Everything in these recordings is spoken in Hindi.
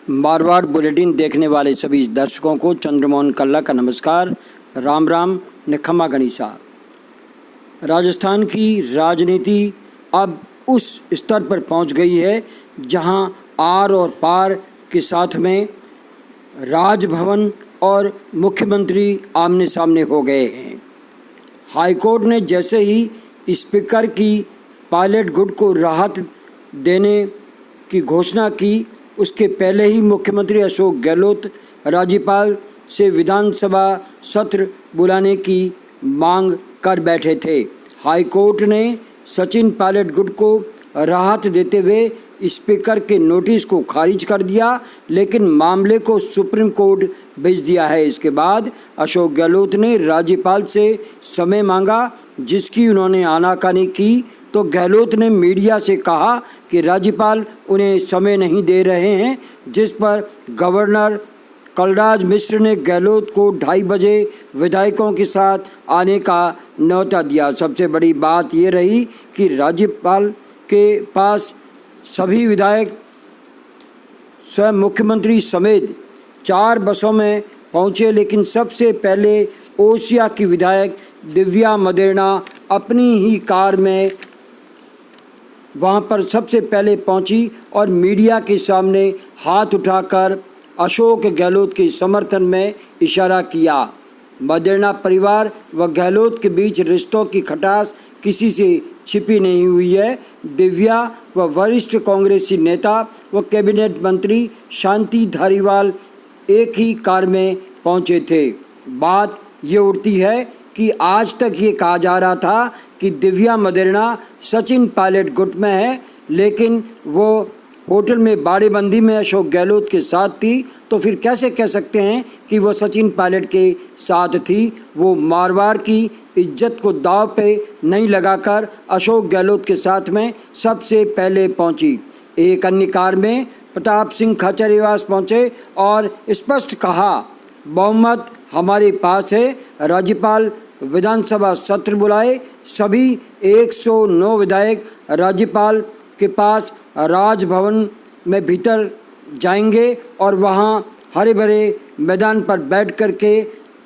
मारवाड़ बुलेटिन देखने वाले सभी दर्शकों को चंद्रमोहन कल्ला का नमस्कार। राम राम, निखम्मा गणिसा। राजस्थान की राजनीति अब उस स्तर पर पहुंच गई है जहां आर और पार के साथ में राजभवन और मुख्यमंत्री आमने सामने हो गए हैं। हाईकोर्ट ने जैसे ही स्पीकर की पायलट गुट को राहत देने की घोषणा की, उसके पहले ही मुख्यमंत्री अशोक गहलोत राज्यपाल से विधानसभा सत्र बुलाने की मांग कर बैठे थे। हाईकोर्ट ने सचिन पायलट गुट को राहत देते हुए स्पीकर के नोटिस को खारिज कर दिया, लेकिन मामले को सुप्रीम कोर्ट भेज दिया है। इसके बाद अशोक गहलोत ने राज्यपाल से समय मांगा, जिसकी उन्होंने आनाकानी की, तो गहलोत ने मीडिया से कहा कि राज्यपाल उन्हें समय नहीं दे रहे हैं, जिस पर गवर्नर कलराज मिश्र ने गहलोत को 2:30 बजे विधायकों के साथ आने का न्योता दिया। सबसे बड़ी बात ये रही कि राज्यपाल के पास सभी विधायक स्वयं मुख्यमंत्री समेत 4 बसों में पहुंचे, लेकिन सबसे पहले ओसिया की विधायक दिव्या मदेरणा अपनी ही कार में वहां पर सबसे पहले पहुंची और मीडिया के सामने हाथ उठाकर अशोक गहलोत के समर्थन में इशारा किया। मदेरणा परिवार व गहलोत के बीच रिश्तों की खटास किसी से छिपी नहीं हुई है। दिव्या व वरिष्ठ कांग्रेसी नेता व कैबिनेट मंत्री शांति धारीवाल एक ही कार में पहुंचे थे। बात ये उठती है कि आज तक ये कहा जा रहा था कि दिव्या मदेरणा सचिन पायलट गुट में है, लेकिन वो होटल में बाड़ेबंदी में अशोक गहलोत के साथ थी, तो फिर कैसे कह सकते हैं कि वो सचिन पायलट के साथ थी। वो मारवाड़ की इज्जत को दांव पे नहीं लगाकर अशोक गहलोत के साथ में सबसे पहले पहुंची। एक अन्य कार में प्रताप सिंह खाचरियावास पहुंचे और स्पष्ट कहा, बहुमत हमारे पास है, राज्यपाल विधानसभा सत्र बुलाए। सभी 109 विधायक राज्यपाल के पास राजभवन में भीतर जाएंगे और वहां हरे भरे मैदान पर बैठ करके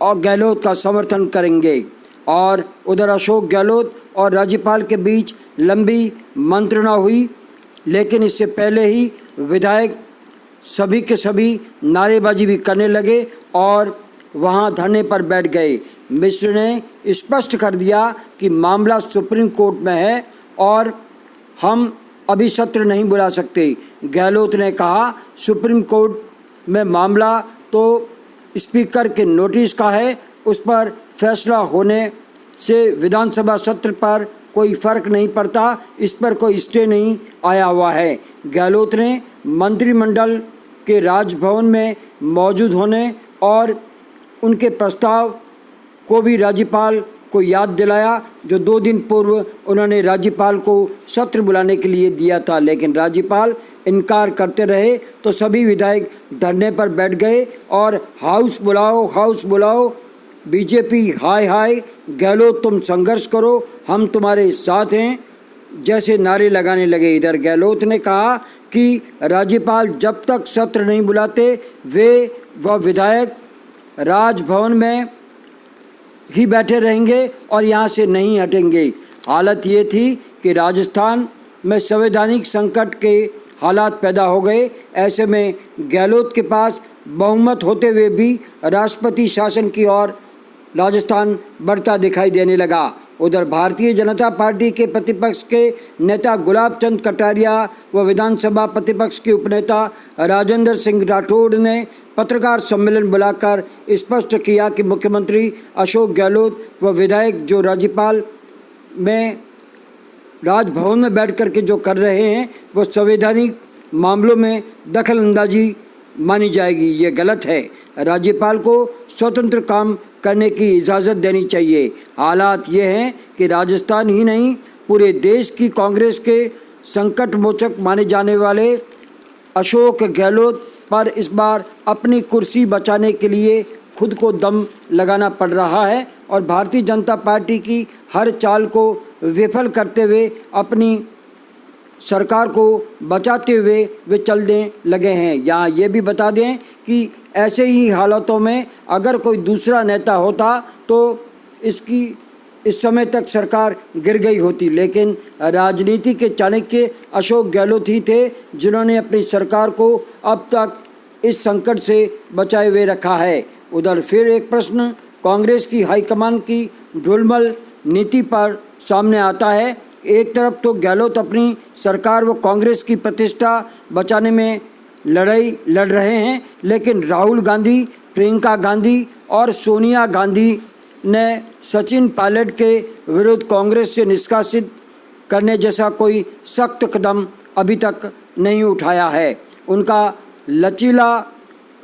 और गहलोत का समर्थन करेंगे। और उधर अशोक गहलोत और राज्यपाल के बीच लंबी मंत्रणा हुई, लेकिन इससे पहले ही विधायक सभी के सभी नारेबाजी भी करने लगे और वहां धरने पर बैठ गए। मिश्र ने स्पष्ट कर दिया कि मामला सुप्रीम कोर्ट में है और हम अभी सत्र नहीं बुला सकते। गहलोत ने कहा, सुप्रीम कोर्ट में मामला तो स्पीकर के नोटिस का है, उस पर फैसला होने से विधानसभा सत्र पर कोई फर्क नहीं पड़ता, इस पर कोई स्टे नहीं आया हुआ है। गहलोत ने मंत्रिमंडल के राजभवन में मौजूद होने और उनके प्रस्ताव को भी राज्यपाल को याद दिलाया, जो 2 दिन पूर्व उन्होंने राज्यपाल को सत्र बुलाने के लिए दिया था, लेकिन राज्यपाल इनकार करते रहे, तो सभी विधायक धरने पर बैठ गए और हाउस बुलाओ, बीजेपी हाय हाय, गहलोत तुम संघर्ष करो, हम तुम्हारे साथ हैं जैसे नारे लगाने लगे। इधर गहलोत ने कहा कि राज्यपाल जब तक सत्र नहीं बुलाते वह विधायक राजभवन में ही बैठे रहेंगे और यहाँ से नहीं हटेंगे। हालत ये थी कि राजस्थान में संवैधानिक संकट के हालात पैदा हो गए। ऐसे में गहलोत के पास बहुमत होते हुए भी राष्ट्रपति शासन की ओर राजस्थान बढ़ता दिखाई देने लगा। उधर भारतीय जनता पार्टी के प्रतिपक्ष के नेता गुलाब चंद कटारिया व विधानसभा प्रतिपक्ष के उपनेता राजेंद्र सिंह राठौड़ ने पत्रकार सम्मेलन बुलाकर स्पष्ट किया कि मुख्यमंत्री अशोक गहलोत व विधायक जो राज्यपाल में राजभवन में बैठ कर के जो कर रहे हैं, वो संवैधानिक मामलों में दखल अंदाजी मानी जाएगी। ये गलत है। राज्यपाल को स्वतंत्र काम करने की इजाज़त देनी चाहिए। हालात ये हैं कि राजस्थान ही नहीं, पूरे देश की कांग्रेस के संकट मोचक माने जाने वाले अशोक गहलोत पर इस बार अपनी कुर्सी बचाने के लिए खुद को दम लगाना पड़ रहा है और भारतीय जनता पार्टी की हर चाल को विफल करते हुए अपनी सरकार को बचाते हुए वे चलने लगे हैं। यहाँ ये भी बता दें कि ऐसे ही हालातों में अगर कोई दूसरा नेता होता तो इस समय तक सरकार गिर गई होती, लेकिन राजनीति के चाणक्य अशोक गहलोत ही थे जिन्होंने अपनी सरकार को अब तक इस संकट से बचाए हुए रखा है। उधर फिर एक प्रश्न कांग्रेस की हाईकमान की ढुलमल नीति पर सामने आता है। एक तरफ तो गहलोत अपनी सरकार व कांग्रेस की प्रतिष्ठा बचाने में लड़ाई लड़ रहे हैं, लेकिन राहुल गांधी, प्रियंका गांधी और सोनिया गांधी ने सचिन पायलट के विरुद्ध कांग्रेस से निष्कासित करने जैसा कोई सख्त कदम अभी तक नहीं उठाया है। उनका लचीला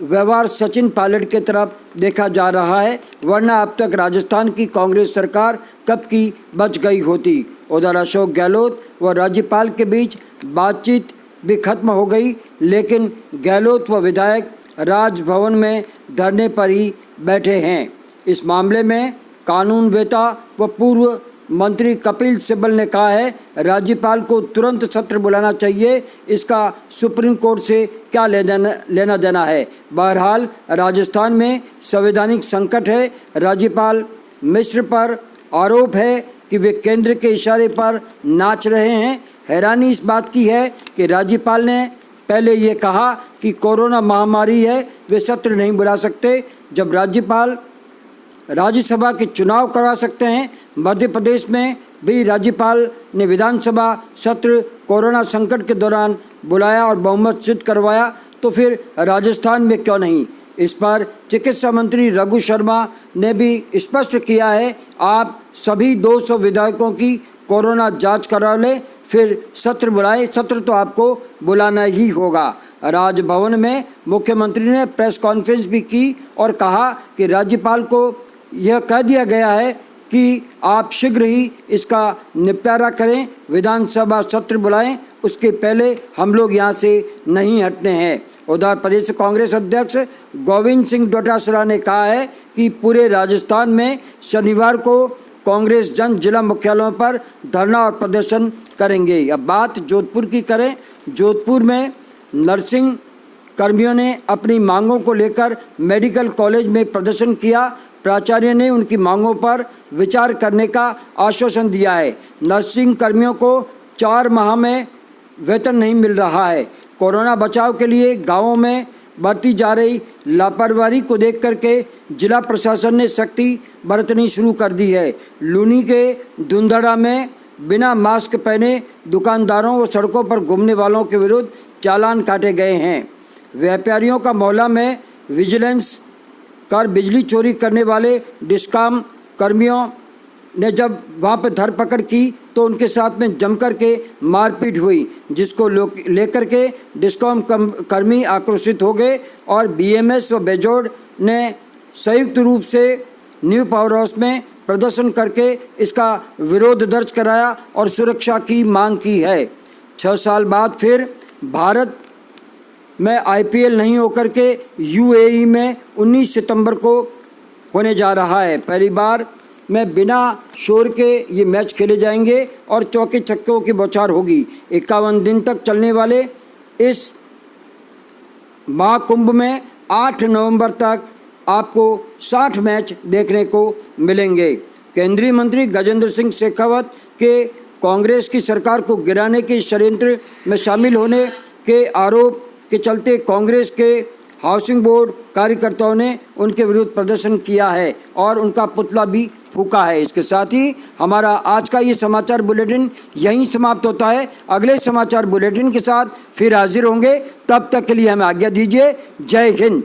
व्यवहार सचिन पायलट की तरफ देखा जा रहा है, वरना अब तक राजस्थान की कांग्रेस सरकार कब की बच गई होती। उधर अशोक गहलोत व राज्यपाल के बीच बातचीत भी खत्म हो गई, लेकिन गहलोत व विधायक राजभवन में धरने पर ही बैठे हैं। इस मामले में कानूनवेता व पूर्व मंत्री कपिल सिब्बल ने कहा है राज्यपाल को तुरंत सत्र बुलाना चाहिए, इसका सुप्रीम कोर्ट से क्या लेना देना है। बहरहाल राजस्थान में संवैधानिक संकट है। राज्यपाल मिश्र पर आरोप है कि वे केंद्र के इशारे पर नाच रहे हैं। हैरानी इस बात की है कि राज्यपाल ने पहले ये कहा कि कोरोना महामारी है, वे सत्र नहीं बुला सकते, जब राज्यपाल राज्यसभा के चुनाव करा सकते हैं। मध्य प्रदेश में भी राज्यपाल ने विधानसभा सत्र कोरोना संकट के दौरान बुलाया और बहुमत सिद्ध करवाया, तो फिर राजस्थान में क्यों नहीं। इस पर चिकित्सा मंत्री रघु शर्मा ने भी स्पष्ट किया है, आप सभी 200 विधायकों की कोरोना जांच करा लें, फिर सत्र बुलाए। सत्र तो आपको बुलाना ही होगा। राजभवन में मुख्यमंत्री ने प्रेस कॉन्फ्रेंस भी की और कहा कि राज्यपाल को यह कह दिया गया है कि आप शीघ्र ही इसका निपटारा करें, विधानसभा सत्र बुलाएं, उसके पहले हम लोग यहाँ से नहीं हटते हैं। उधर प्रदेश कांग्रेस अध्यक्ष गोविंद सिंह डोटासरा ने कहा है कि पूरे राजस्थान में शनिवार को कांग्रेस जन जिला मुख्यालयों पर धरना और प्रदर्शन करेंगे। अब बात जोधपुर की करें। जोधपुर में नर्सिंग कर्मियों ने अपनी मांगों को लेकर मेडिकल कॉलेज में प्रदर्शन किया। प्राचार्य ने उनकी मांगों पर विचार करने का आश्वासन दिया है। नर्सिंग कर्मियों को 4 माह में वेतन नहीं मिल रहा है। कोरोना बचाव के लिए गांवों में बरती जा रही लापरवाही को देख करके जिला प्रशासन ने सख्ती बरतनी शुरू कर दी है। लूनी के धुंधड़ा में बिना मास्क पहने दुकानदारों व सड़कों पर घूमने वालों के विरुद्ध चालान काटे गए हैं। व्यापारियों का मोहल्ला में विजिलेंस कर बिजली चोरी करने वाले डिस्कॉम कर्मियों ने जब वहां पर धरपकड़ की तो उनके साथ में जमकर के मारपीट हुई, जिसको लेकर के डिस्कॉम कर्मी आक्रोशित हो गए और बीएमएस व बेजोड़ ने संयुक्त रूप से न्यू पावर हाउस में प्रदर्शन करके इसका विरोध दर्ज कराया और सुरक्षा की मांग की है। 6 साल बाद फिर भारत में आईपीएल नहीं होकर के यूएई में 19 सितंबर को होने जा रहा है। पहली बार में बिना शोर के ये मैच खेले जाएंगे और चौके छक्कों की बौछार होगी। 51 दिन तक चलने वाले इस महाकुंभ में 8 नवंबर तक आपको 60 मैच देखने को मिलेंगे। केंद्रीय मंत्री गजेंद्र सिंह शेखावत के कांग्रेस की सरकार को गिराने के षड्यंत्र में शामिल होने के आरोप के चलते कांग्रेस के हाउसिंग बोर्ड कार्यकर्ताओं ने उनके विरुद्ध प्रदर्शन किया है और उनका पुतला भी फूका है। इसके साथ ही हमारा आज का ये समाचार बुलेटिन यहीं समाप्त होता है। अगले समाचार बुलेटिन के साथ फिर हाजिर होंगे, तब तक के लिए हमें आज्ञा दीजिए। जय हिंद।